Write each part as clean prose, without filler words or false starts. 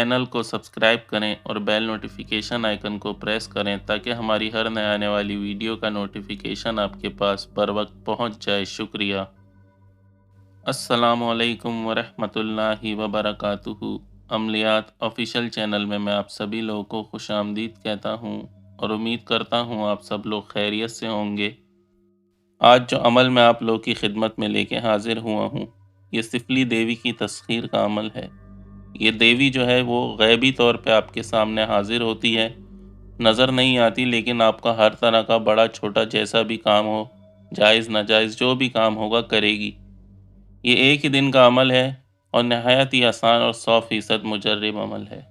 Channel को subscribe करें और बेल नोटिफिकेशन आइकन को प्रेस करें ताकि हमारी हर नए आने वाली वीडियो का नोटिफिकेशन आपके पास बर वक्त पहुंच जाए। शुक्रिया। अस्सलामु अलैकुम वरहमतुल्लाहि वबरकातुहू। अमलियात ऑफिशियल चैनल में मैं आप सभी लोगों को खुशामदीद कहता हूं और उम्मीद करता हूं आप सब लोग खैरियत से होंगे। आज जो अमल मैं आप लोगों की खिदमत में लेके हाजिर हुआ हूं, ये सिफली देवी की तस्खीर का अमल है। ये देवी जो है वो गैबी तौर पे आपके सामने हाजिर होती है, नज़र नहीं आती, लेकिन आपका हर तरह का बड़ा छोटा जैसा भी काम हो, जायज़ नाजायज़ जो भी काम होगा करेगी। ये एक ही दिन का अमल है और नहायत ही आसान और 100% मुजर्रब अमल है।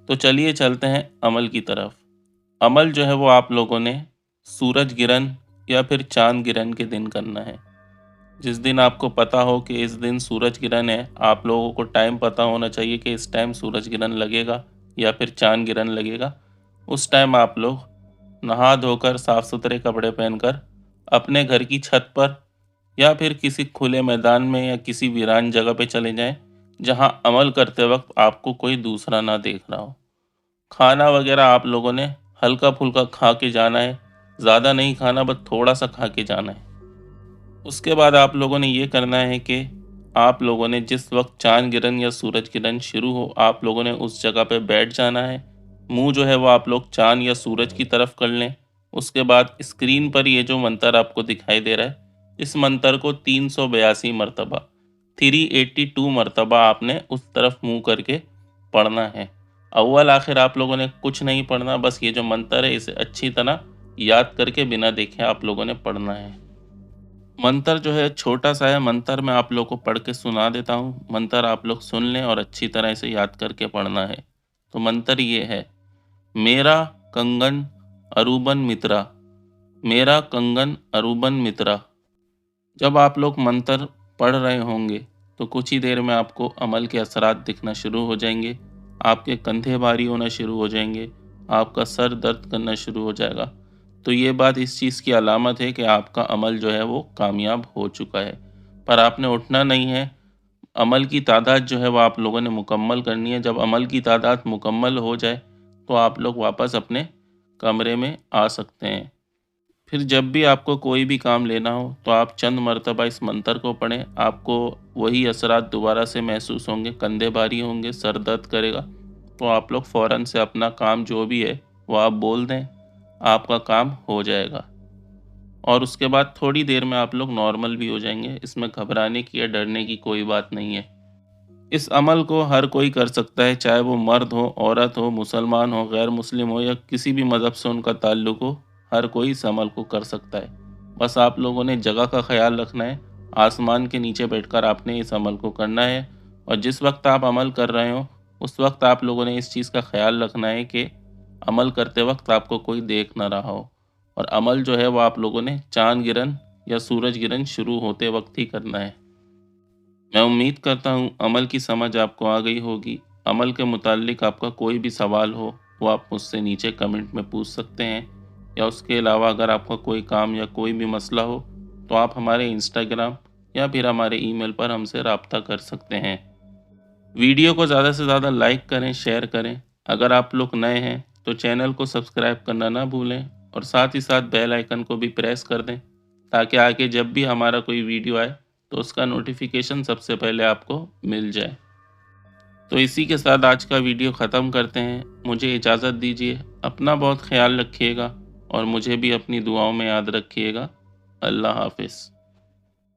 तो चलिए चलते हैं अमल की तरफ। अमल जो है वो आप लोगों ने सूरज गिरन या फिर चाँद गिरन के दिन करना है। जिस दिन आपको पता हो कि इस दिन सूरज गिरहण है, आप लोगों को टाइम पता होना चाहिए कि इस टाइम सूरज गिरहण लगेगा या फिर चाँद गिरहण लगेगा। उस टाइम आप लोग नहा धोकर साफ़ सुथरे कपड़े पहनकर अपने घर की छत पर या फिर किसी खुले मैदान में या किसी वीरान जगह पे चले जाएं, जहां अमल करते वक्त आपको कोई दूसरा ना देख रहा हो। खाना वगैरह आप लोगों ने हल्का फुल्का खा के जाना है, ज़्यादा नहीं खाना, बस थोड़ा सा खा के जाना है। उसके बाद आप लोगों ने ये करना है कि आप लोगों ने जिस वक्त चाँद गिरन या सूरज गिरन शुरू हो, आप लोगों ने उस जगह पे बैठ जाना है। मुंह जो है वो आप लोग चाँद या सूरज की तरफ कर लें। उसके बाद स्क्रीन पर ये जो मंत्र आपको दिखाई दे रहा है, इस मंत्र को 382 मरतबा 382 मरतबा आपने उस तरफ मुंह करके पढ़ना है। अव्वल आखिर आप लोगों ने कुछ नहीं पढ़ना, बस ये जो मंत्र है इसे अच्छी तरह याद करके बिना देखे आप लोगों ने पढ़ना है। मंत्र जो है छोटा सा है, मंत्र मैं आप लोग को पढ़ के सुना देता हूँ। मंत्र आप लोग सुन लें और अच्छी तरह इसे याद करके पढ़ना है। तो मंत्र ये है, मेरा कंगन अरूबन मित्रा, मेरा कंगन अरूबन मित्रा। जब आप लोग मंत्र पढ़ रहे होंगे तो कुछ ही देर में आपको अमल के असरात दिखना शुरू हो जाएंगे। आपके कंधे भारी होना शुरू हो जाएंगे, आपका सर दर्द करना शुरू हो जाएगा। तो ये बात इस चीज़ की अलामत है कि आपका अमल जो है वो कामयाब हो चुका है। पर आपने उठना नहीं है। अमल की तादाद जो है वो आप लोगों ने मुकम्मल करनी है। जब अमल की तादाद मुकम्मल हो जाए तो आप लोग वापस अपने कमरे में आ सकते हैं। फिर जब भी आपको कोई भी काम लेना हो तो आप चंद मरतबा इस मंत्र को पढ़ें। आपको वही असरात दोबारा से महसूस होंगे, कंधे भारी होंगे, सर दर्द करेगा। तो आप लोग फ़ौरन से अपना काम जो भी है वो आप बोल दें, आपका काम हो जाएगा। और उसके बाद थोड़ी देर में आप लोग नॉर्मल भी हो जाएंगे। इसमें घबराने की या डरने की कोई बात नहीं है। इस अमल को हर कोई कर सकता है, चाहे वो मर्द हो, औरत हो, मुसलमान हो, गैर मुस्लिम हो या किसी भी मज़हब से उनका ताल्लुक़ हो। हर कोई इस अमल को कर सकता है। बस आप लोगों ने जगह का ख्याल रखना है। आसमान के नीचे बैठकर आपने इस अमल को करना है। और जिस वक्त आप अमल कर रहे हो उस वक्त आप लोगों ने इस चीज़ का ख्याल रखना है कि अमल करते वक्त आपको कोई देख ना रहा हो। और अमल जो है वो आप लोगों ने चाँद गिरन या सूरज गिरन शुरू होते वक्त ही करना है। मैं उम्मीद करता हूँ अमल की समझ आपको आ गई होगी। अमल के मुताल्लिक आपका कोई भी सवाल हो वो आप मुझसे नीचे कमेंट में पूछ सकते हैं, या उसके अलावा अगर आपका कोई काम या कोई भी मसला हो तो आप हमारे इंस्टाग्राम या फिर हमारे ईमेल पर हमसे रब्ता कर सकते हैं। वीडियो को ज़्यादा से ज़्यादा लाइक करें, शेयर करें। अगर आप लोग नए हैं तो चैनल को सब्सक्राइब करना ना भूलें और साथ ही साथ बेल आइकन को भी प्रेस कर दें ताकि आगे जब भी हमारा कोई वीडियो आए तो उसका नोटिफिकेशन सबसे पहले आपको मिल जाए। तो इसी के साथ आज का वीडियो ख़त्म करते हैं। मुझे इजाज़त दीजिए। अपना बहुत ख्याल रखिएगा और मुझे भी अपनी दुआओं में याद रखिएगा। अल्लाह हाफ़िज़।